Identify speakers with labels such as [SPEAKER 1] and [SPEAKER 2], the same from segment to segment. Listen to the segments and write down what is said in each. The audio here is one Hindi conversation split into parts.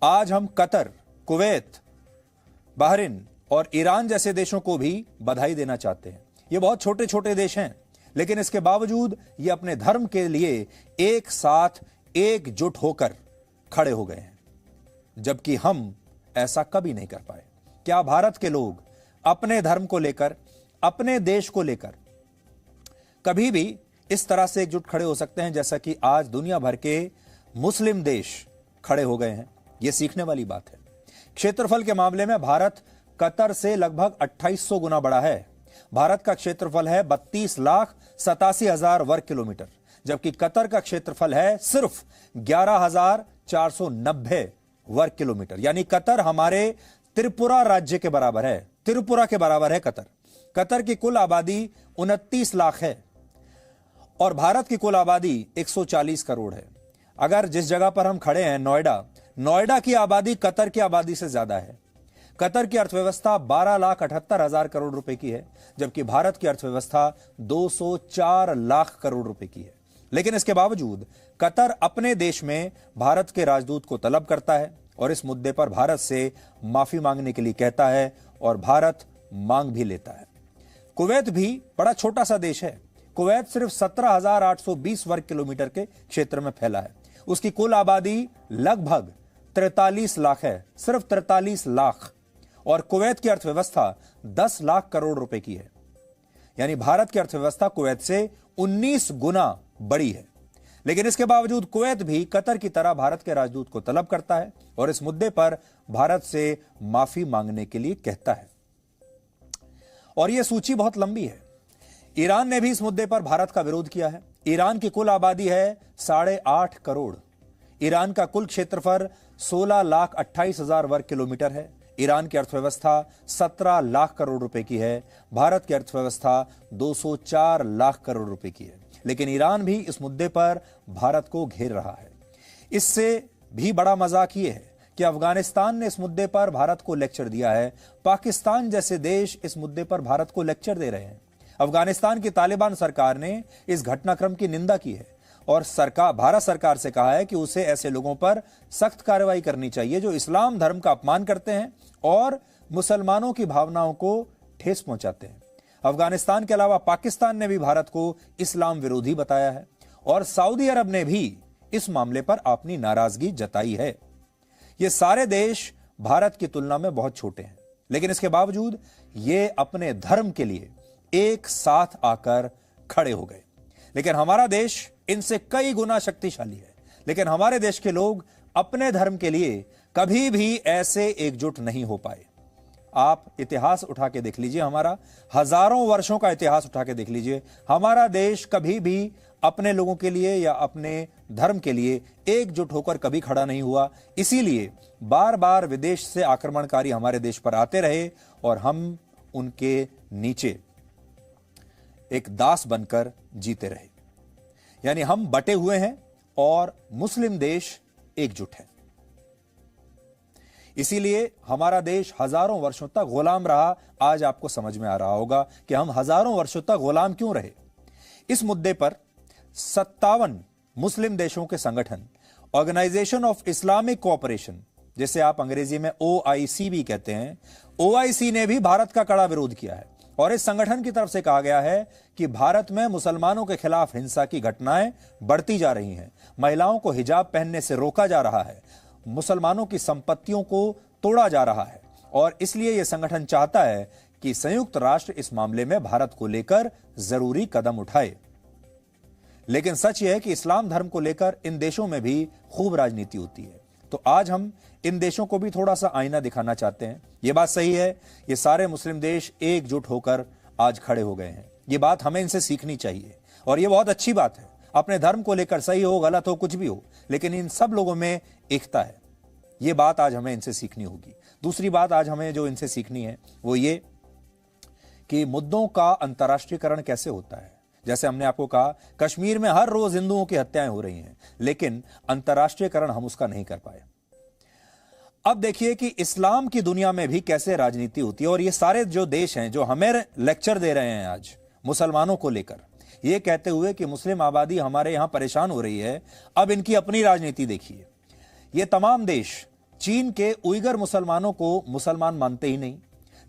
[SPEAKER 1] आज हम कतर, कुवैत, बहरीन और ईरान जैसे देशों को भी बधाई देना चाहते हैं। ये बहुत छोटे छोटे देश हैं, लेकिन इसके बावजूद ये अपने धर्म के लिए एक साथ एकजुट होकर खड़े हो गए हैं, जबकि हम ऐसा कभी नहीं कर पाए। क्या भारत के लोग अपने धर्म को लेकर, अपने देश को लेकर कभी भी इस तरह से एकजुट खड़े हो सकते हैं जैसा कि आज दुनिया भर के मुस्लिम देश खड़े हो गए हैं? यह सीखने वाली बात है। क्षेत्रफल के मामले में भारत कतर से लगभग 2800 गुना बड़ा है। भारत का क्षेत्रफल है 32,87,000 वर्ग किलोमीटर, जबकि कतर का क्षेत्रफल है सिर्फ 11,490 वर्ग किलोमीटर। यानी कतर हमारे त्रिपुरा राज्य के बराबर है। त्रिपुरा के बराबर है कतर। कतर की कुल आबादी 29 लाख है और भारत की कुल आबादी 140 करोड़ है। अगर जिस जगह पर हम खड़े हैं, नोएडा की आबादी कतर की आबादी से ज्यादा है। कतर की अर्थव्यवस्था 12,78,000 करोड़ रुपए की है, जबकि भारत की अर्थव्यवस्था 204 लाख करोड़ रुपए की है। लेकिन इसके बावजूद कतर अपने देश में भारत के राजदूत को तलब करता है और इस मुद्दे पर भारत से माफी मांगने के लिए कहता है और भारत मांग भी लेता है। कुवैत भी बड़ा छोटा सा देश है। कुवैत सिर्फ 17,820 वर्ग किलोमीटर के क्षेत्र में फैला है। उसकी कुल आबादी लगभग 43 लाख है, सिर्फ 43 लाख। और कुवैत की अर्थव्यवस्था 10 लाख करोड़ रुपए की है। यानी भारत की अर्थव्यवस्था कुवैत से 19 गुना बड़ी है। लेकिन इसके बावजूद कुवैत भी कतर की तरह भारत के राजदूत को तलब करता है और इस मुद्दे पर भारत से माफी मांगने के लिए कहता है। और यह सूची बहुत लंबी है। ईरान ने भी इस मुद्दे पर भारत का विरोध किया है। ईरान की कुल आबादी है 8.5 करोड़। ईरान का कुल क्षेत्रफल 16,28,000 वर्ग किलोमीटर है। ईरान की अर्थव्यवस्था 17 लाख करोड़ रुपए की है। भारत की अर्थव्यवस्था 204 लाख करोड़ रुपए की है। लेकिन ईरान भी इस मुद्दे पर भारत को घेर रहा है। इससे भी बड़ा मजाक यह है कि अफगानिस्तान ने इस मुद्दे पर भारत को लेक्चर दिया है। पाकिस्तान जैसे देश इस मुद्दे पर भारत को लेक्चर दे रहे हैं। अफगानिस्तान की तालिबान सरकार ने इस घटनाक्रम की निंदा की है और भारत सरकार से कहा है कि उसे ऐसे लोगों पर सख्त कार्रवाई करनी चाहिए जो इस्लाम धर्म का अपमान करते हैं और मुसलमानों की भावनाओं को ठेस पहुंचाते हैं। अफगानिस्तान के अलावा पाकिस्तान ने भी भारत को इस्लाम विरोधी बताया है और सऊदी अरब ने भी इस मामले पर अपनी नाराजगी जताई है। ये सारे देश भारत की तुलना में बहुत छोटे हैं, लेकिन इसके बावजूद ये अपने धर्म के लिए एक साथ आकर खड़े हो गए। लेकिन हमारा देश इनसे कई गुना शक्तिशाली है, लेकिन हमारे देश के लोग अपने धर्म के लिए कभी भी ऐसे एकजुट नहीं हो पाए। आप इतिहास उठा के देख लीजिए, हमारा हजारों वर्षों का इतिहास उठा के देख लीजिए। हमारा देश कभी भी अपने लोगों के लिए या अपने धर्म के लिए एकजुट होकर कभी खड़ा नहीं हुआ। इसीलिए बार बार विदेश से आक्रमणकारी हमारे देश पर आते रहे और हम उनके नीचे एक दास बनकर जीते रहे। यानी हम बटे हुए हैं और मुस्लिम देश एकजुट है। इसीलिए हमारा देश हजारों वर्षों तक गुलाम रहा। आज आपको समझ में आ रहा होगा कि हम हजारों वर्षों तक गुलाम क्यों रहे। इस मुद्दे पर 57 मुस्लिम देशों के संगठन, ऑर्गेनाइजेशन ऑफ इस्लामिक कोऑपरेशन, जिसे आप अंग्रेजी में OIC भी कहते हैं, OIC ने भी भारत का कड़ा विरोध किया है और इस संगठन की तरफ से कहा गया है कि भारत में मुसलमानों के खिलाफ हिंसा की घटनाएं बढ़ती जा रही हैं। महिलाओं को हिजाब पहनने से रोका जा रहा है, मुसलमानों की संपत्तियों को तोड़ा जा रहा है और इसलिए यह संगठन चाहता है कि संयुक्त राष्ट्र इस मामले में भारत को लेकर जरूरी कदम उठाए। लेकिन सच यह है कि इस्लाम धर्म को लेकर इन देशों में भी खूब राजनीति होती है। तो आज हम इन देशों को भी थोड़ा सा आईना दिखाना चाहते हैं। यह बात सही है, ये सारे मुस्लिम देश एकजुट होकर आज खड़े हो गए हैं। ये बात हमें इनसे सीखनी चाहिए और यह बहुत अच्छी बात है। अपने धर्म को लेकर सही हो, गलत हो, कुछ भी हो, लेकिन इन सब लोगों में एकता है। यह बात आज हमें इनसे सीखनी होगी। दूसरी बात आज हमें जो इनसे सीखनी है वो ये कि मुद्दों का अंतर्राष्ट्रीयकरण कैसे होता है। जैसे हमने आपको कहा, कश्मीर में हर रोज हिंदुओं की हत्याएं हो रही हैं, लेकिन अंतर्राष्ट्रीयकरण हम उसका नहीं कर पाए। अब देखिए कि इस्लाम की दुनिया में भी कैसे राजनीति होती है और ये सारे जो देश हैं जो हमें लेक्चर दे रहे हैं आज मुसलमानों को लेकर, ये कहते हुए कि मुस्लिम आबादी हमारे यहां परेशान हो रही है, अब इनकी अपनी राजनीति देखिए। ये तमाम देश चीन के उइगर मुसलमानों को मुसलमान मानते ही नहीं,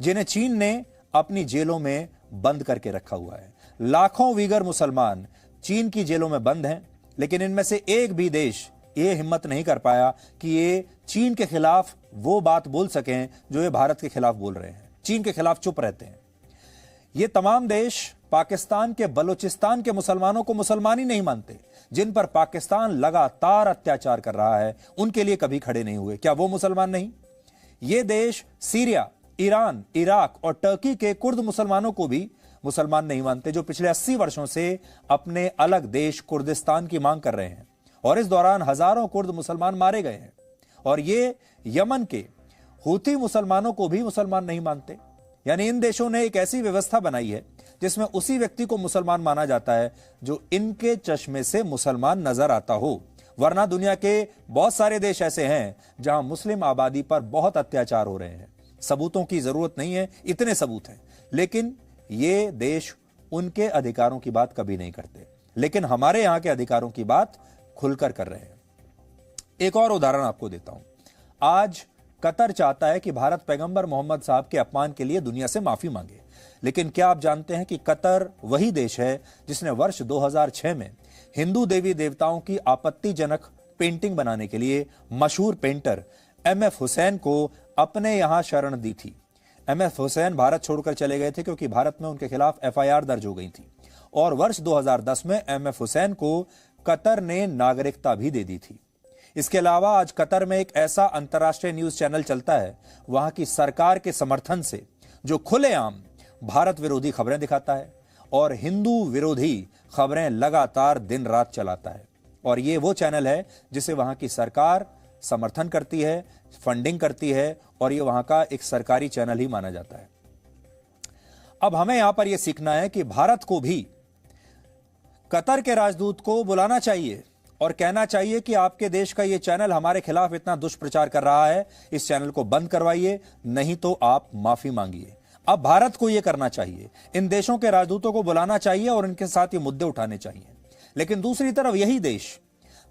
[SPEAKER 1] जिन्हें चीन ने अपनी जेलों में बंद करके रखा हुआ है। लाखों उइगर मुसलमान चीन की जेलों में बंद हैं, लेकिन इनमें से एक भी देश ये हिम्मत नहीं कर पाया कि ये चीन के खिलाफ वो बात बोल सकें जो ये भारत के खिलाफ बोल रहे हैं। चीन के खिलाफ चुप रहते हैं। ये तमाम देश पाकिस्तान के बलूचिस्तान के मुसलमानों को मुसलमान ही नहीं मानते, जिन पर पाकिस्तान लगातार अत्याचार कर रहा है, उनके लिए कभी खड़े नहीं हुए। क्या वो मुसलमान नहीं? ये देश सीरिया, ईरान, इराक और टर्की के कुर्द मुसलमानों को भी मुसलमान नहीं मानते, जो पिछले 80 वर्षों से अपने अलग देश कुर्दिस्तान की मांग कर रहे हैं। और इस दौरान हजारों कुर्द मुसलमान मारे गए हैं। और ये यमन के हूती मुसलमानों को भी मुसलमान नहीं मानते। यानी इन देशों ने एक ऐसी व्यवस्था बनाई है जिसमें उसी व्यक्ति को मुसलमान माना जाता है जो इनके चश्मे से मुसलमान नजर आता हो। वरना दुनिया के बहुत सारे देश ऐसे हैं जहां मुस्लिम आबादी पर बहुत अत्याचार हो रहे हैं। सबूतों की जरूरत नहीं है, इतने सबूत हैं, लेकिन ये देश उनके अधिकारों की बात कभी नहीं करते। लेकिन हमारे यहां के अधिकारों की बात खुलकर कर रहे हैं। एक और उदाहरण आपको देता हूं। आज कतर चाहता है कि भारत पैगंबर मोहम्मद साहब के अपमान के लिए दुनिया से माफी मांगे। लेकिन क्या आप जानते हैं कि कतर वही देश है जिसने वर्ष 2006 में हिंदू देवी देवताओं की आपत्तिजनक पेंटिंग बनाने के लिए मशहूर पेंटर एमएफ हुसैन को अपने यहां शरण दी थी। एमएफ हुसैन भारत छोड़कर चले गए थे क्योंकि भारत में उनके खिलाफ एफआईआर दर्ज हो गई थी। और वर्ष 2010 में एमएफ हुसैन को कतर ने नागरिकता भी दे दी थी। इसके अलावा आज कतर में एक ऐसा अंतर्राष्ट्रीय न्यूज चैनल चलता है वहां की सरकार के समर्थन से, जो खुलेआम भारत विरोधी खबरें दिखाता है और हिंदू विरोधी खबरें लगातार दिन रात चलाता है। और ये वो चैनल है जिसे वहां की सरकार समर्थन करती है, फंडिंग करती है, और ये वहां का एक सरकारी चैनल ही माना जाता है। अब हमें यहां पर यह सीखना है कि भारत को भी कतर के राजदूत को बुलाना चाहिए और कहना चाहिए कि आपके देश का यह चैनल हमारे खिलाफ इतना दुष्प्रचार कर रहा है, इस चैनल को बंद करवाइए, नहीं तो आप माफी मांगिए। अब भारत को यह करना चाहिए, इन देशों के राजदूतों को बुलाना चाहिए और इनके साथ ये मुद्दे उठाने चाहिए। लेकिन दूसरी तरफ यही देश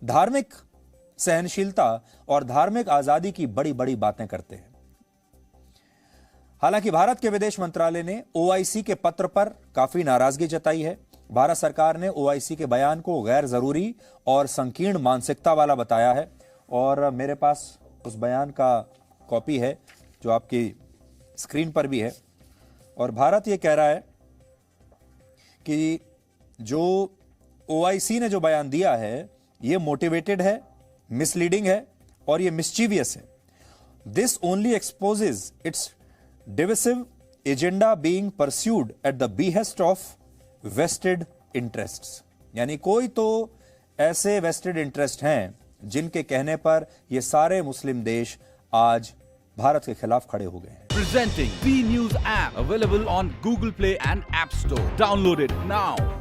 [SPEAKER 1] धार्मिक सहनशीलता और धार्मिक आजादी की बड़ी बड़ी बातें करते हैं। हालांकि भारत के विदेश मंत्रालय ने ओआईसी के पत्र पर काफी नाराजगी जताई है। भारत सरकार ने ओआईसी के बयान को गैर जरूरी और संकीर्ण मानसिकता वाला बताया है। और मेरे पास उस बयान का कॉपी है जो आपकी स्क्रीन पर भी है। और भारत ये कह रहा है कि जो ओआईसी ने जो बयान दिया है ये मोटिवेटेड है, मिसलीडिंग है और ये मिस्चीवियस है। This only exposes its divisive agenda being pursued at the behest of vested interests. यानी कोई तो ऐसे वेस्टेड इंटरेस्ट हैं जिनके कहने पर ये सारे मुस्लिम देश आज भारत के खिलाफ खड़े हो गए हैं।
[SPEAKER 2] Presenting B News app available on Google Play and App Store. Download it now.